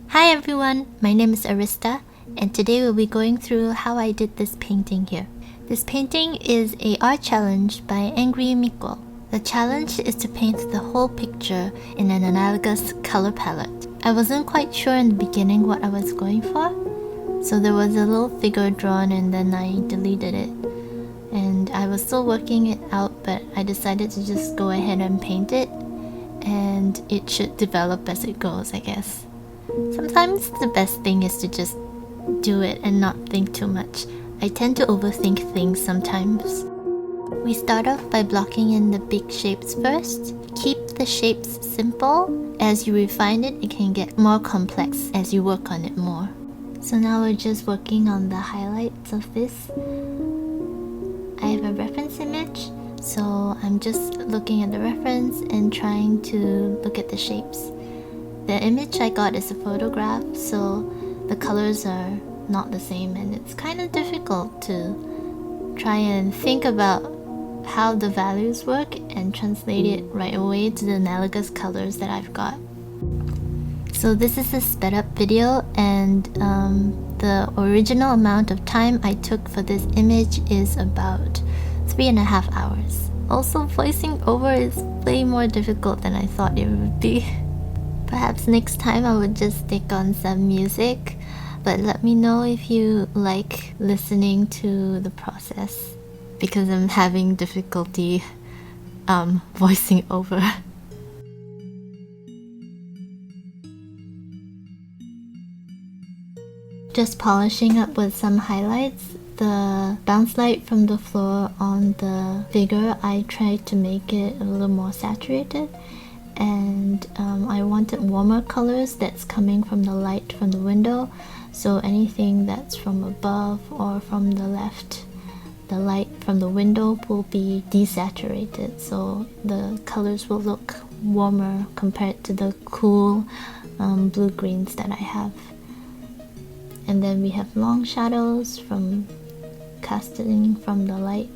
Hi everyone, my name is Arista, and today we'll be going through how I did this painting here. This painting is a art challenge by Angrymikko. The challenge is to paint the whole picture in an analogous color palette. I wasn't quite sure in the beginning what I was going for, so there was a little figure drawn and then I deleted it. And I was still working it out, but I decided to just go ahead and paint it, and it should develop as it goes, I guess. Sometimes the best thing is to just do it and not think too much. I tend to overthink things sometimes. We start off by blocking in the big shapes first. Keep the shapes simple. As you refine it, it can get more complex as you work on it more. So now we're just working on the highlights of this. I have a reference image, so I'm just looking at the reference and trying to look at the shapes. The image I got is a photograph, so the colors are not the same, and it's kind of difficult to try and think about how the values work and translate it right away to the analogous colors that I've got. So this is a sped up video, and the original amount of time I took for this image is about 3.5 hours. Also, voicing over is way more difficult than I thought it would be. Perhaps next time I would just stick on some music, but let me know if you like listening to the process, because I'm having difficulty voicing over. Just polishing up with some highlights. The bounce light from the floor on the figure, I tried to make it a little more saturated. And I wanted warmer colors that's coming from the light from the window, so anything that's from above or from the left, the light from the window will be desaturated, so the colors will look warmer compared to the cool blue greens that I have. And then we have long shadows from casting from the light,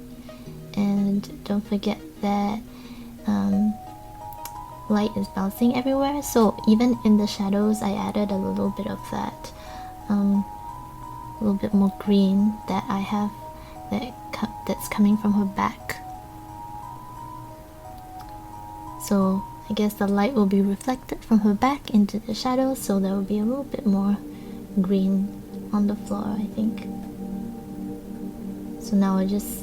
and don't forget that light is bouncing everywhere, so even in the shadows I added a little bit of that, a little bit more green that I have that's coming from her back. So I guess the light will be reflected from her back into the shadows, so there will be a little bit more green on the floor, I think. So now we're just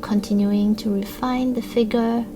continuing to refine the figure.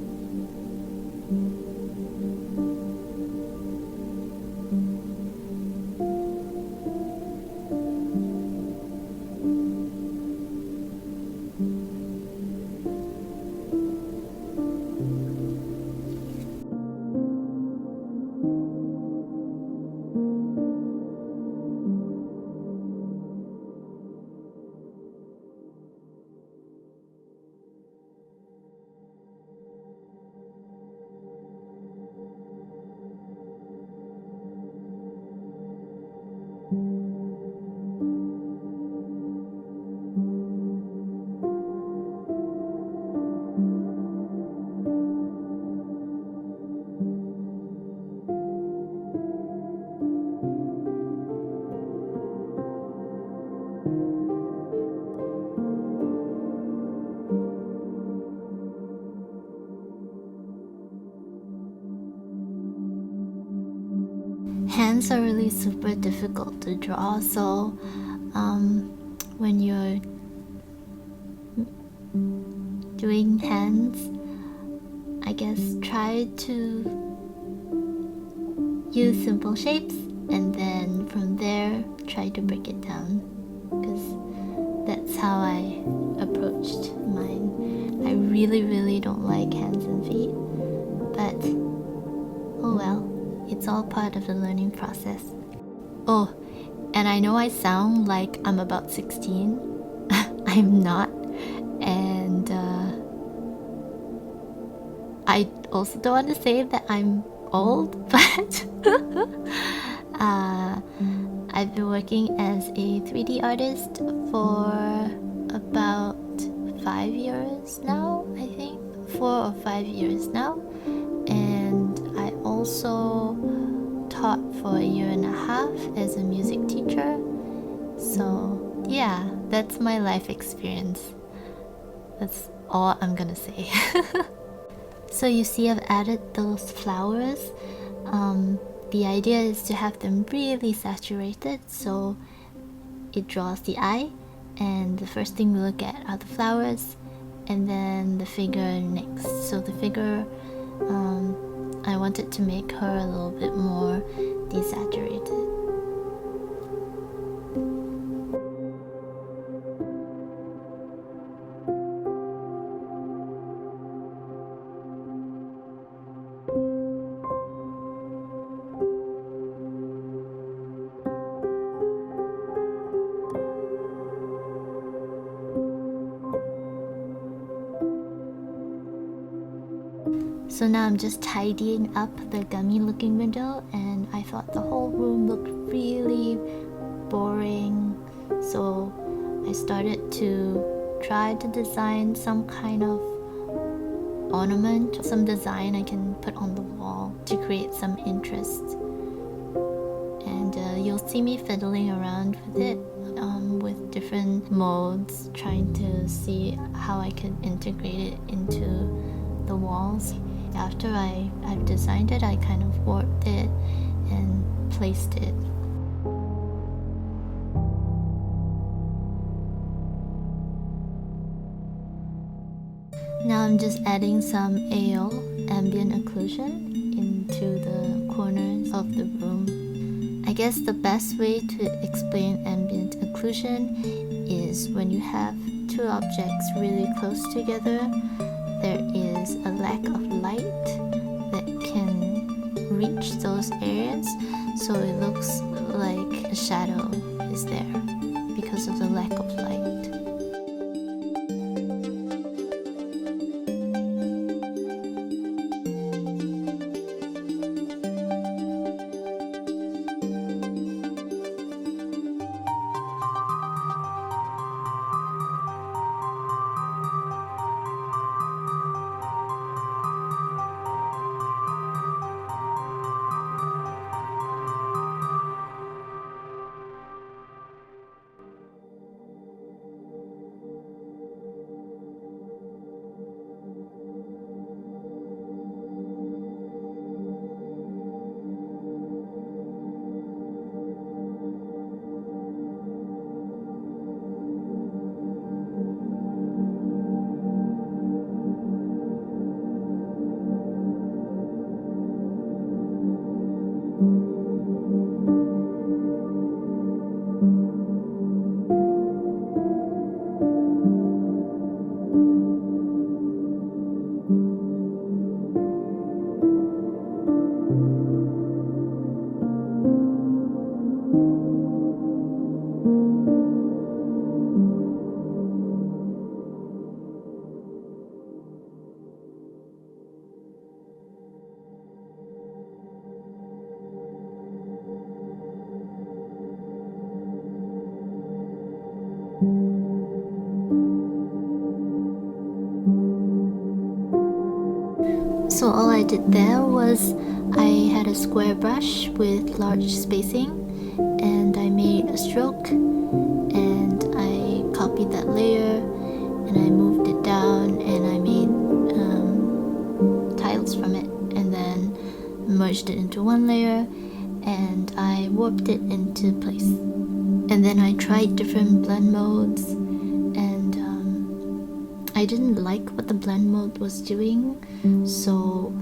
Hands are really super difficult to draw, so when you're doing hands, I guess try to use simple shapes, and then from there try to break it down, because that's how I approached mine. I really don't like hands and feet, but oh well. It's all part of the learning process. Oh, and I know I sound like I'm about 16. I'm not. And I also don't want to say that I'm old, but I've been working as a 3D artist for about 5 years now, I think. 4 or 5 years now. And I also taught for a year and a half as a music teacher. So yeah, that's my life experience. That's all I'm gonna say. So you see I've added those flowers. The idea is to have them really saturated so it draws the eye, and the first thing we look at are the flowers and then the figure next. So the figure, I wanted to make her a little bit more desaturated. So now I'm just tidying up the gummy looking window, and I thought the whole room looked really boring. So I started to try to design some kind of ornament, some design I can put on the wall to create some interest. And you'll see me fiddling around with it, with different molds, trying to see how I could integrate it into the walls. After I've designed it, I kind of warped it and placed it. Now I'm just adding some AO, Ambient Occlusion, into the corners of the room. I guess the best way to explain Ambient Occlusion is when you have two objects really close together, there is a lack of light that can reach those areas, so it looks like a shadow is there because of the lack of light. So all I did there was I had a square brush with large spacing, and I made a stroke, and I copied that layer and I moved it down, and I made tiles from it, and then merged it into one layer, and I warped it into place. And then I tried different blend modes, and I didn't like what the blend mode was doing, so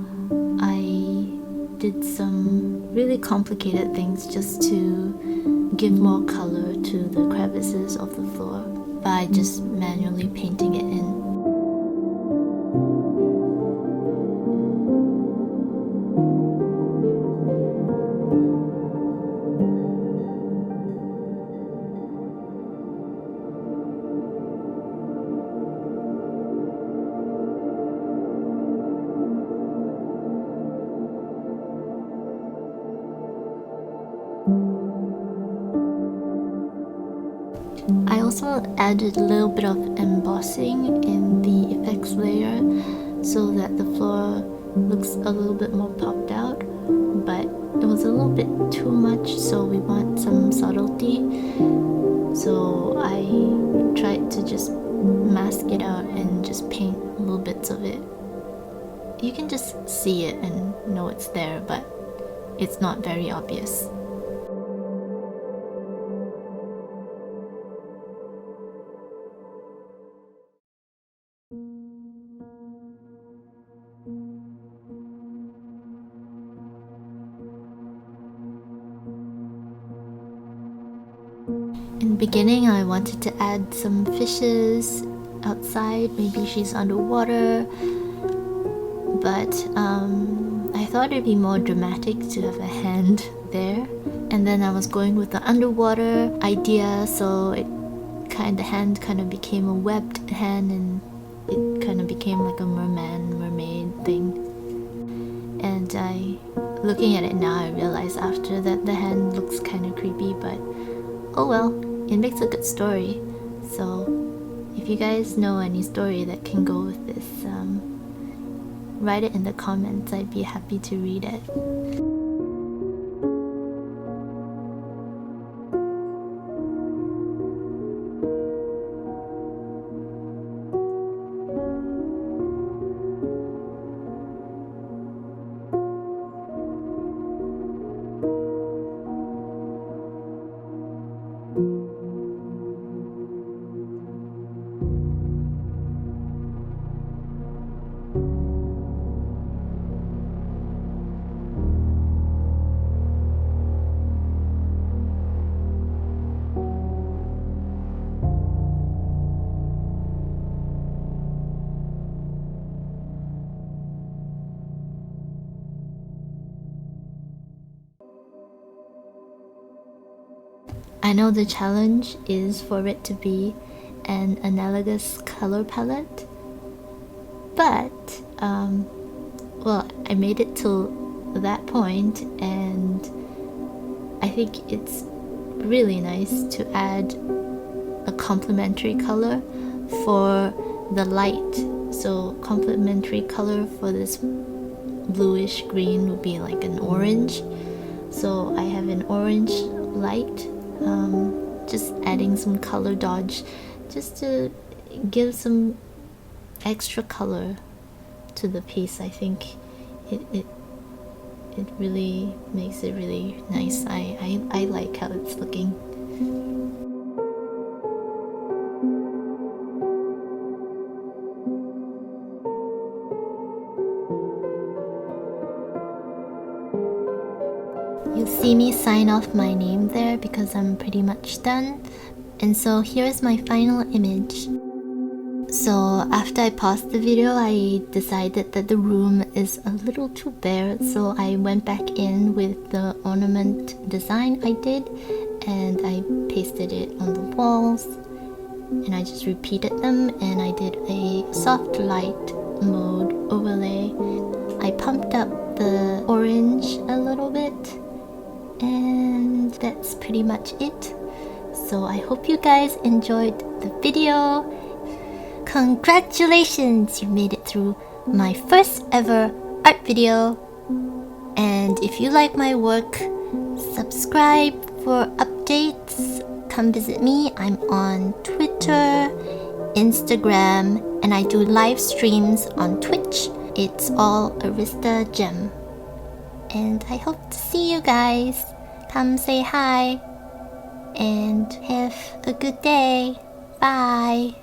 I did some really complicated things just to give more color to the crevices of the floor by just manually painting it in. I also added a little bit of embossing in the effects layer so that the floor looks a little bit more popped out, but it was a little bit too much, so we want some subtlety. So I tried to just mask it out and just paint little bits of it. You can just see it and know it's there, but it's not very obvious. In the beginning, I wanted to add some fishes outside. Maybe she's underwater. But I thought it'd be more dramatic to have a hand there. And then I was going with the underwater idea, so the hand kind of became a webbed hand, and it kind of became like a mermaid thing. And looking at it now, I realize after that the hand looks kind of creepy, but oh well, it makes a good story. So if you guys know any story that can go with this, write it in the comments. I'd be happy to read it. I know the challenge is for it to be an analogous color palette, but well, I made it till that point, and I think it's really nice to add a complementary color for the light. So complementary color for this bluish green would be like an orange. So I have an orange light. Just adding some color dodge just to give some extra color to the piece. I think it really makes it really nice. I like how it's looking. You'll see me sign off my name there because I'm pretty much done. And so here's my final image. So after I paused the video, I decided that the room is a little too bare, so I went back in with the ornament design I did, and I pasted it on the walls, and I just repeated them, and I did a soft light mode overlay. I pumped up the orange a little bit, and that's pretty much it. So I hope you guys enjoyed the video. Congratulations, you made it through my first ever art video. And if you like my work, subscribe for updates. Come visit me. I'm on Twitter, Instagram, and I do live streams on Twitch. It's all aristajem. And I hope to see you guys. Come say hi and have a good day. Bye.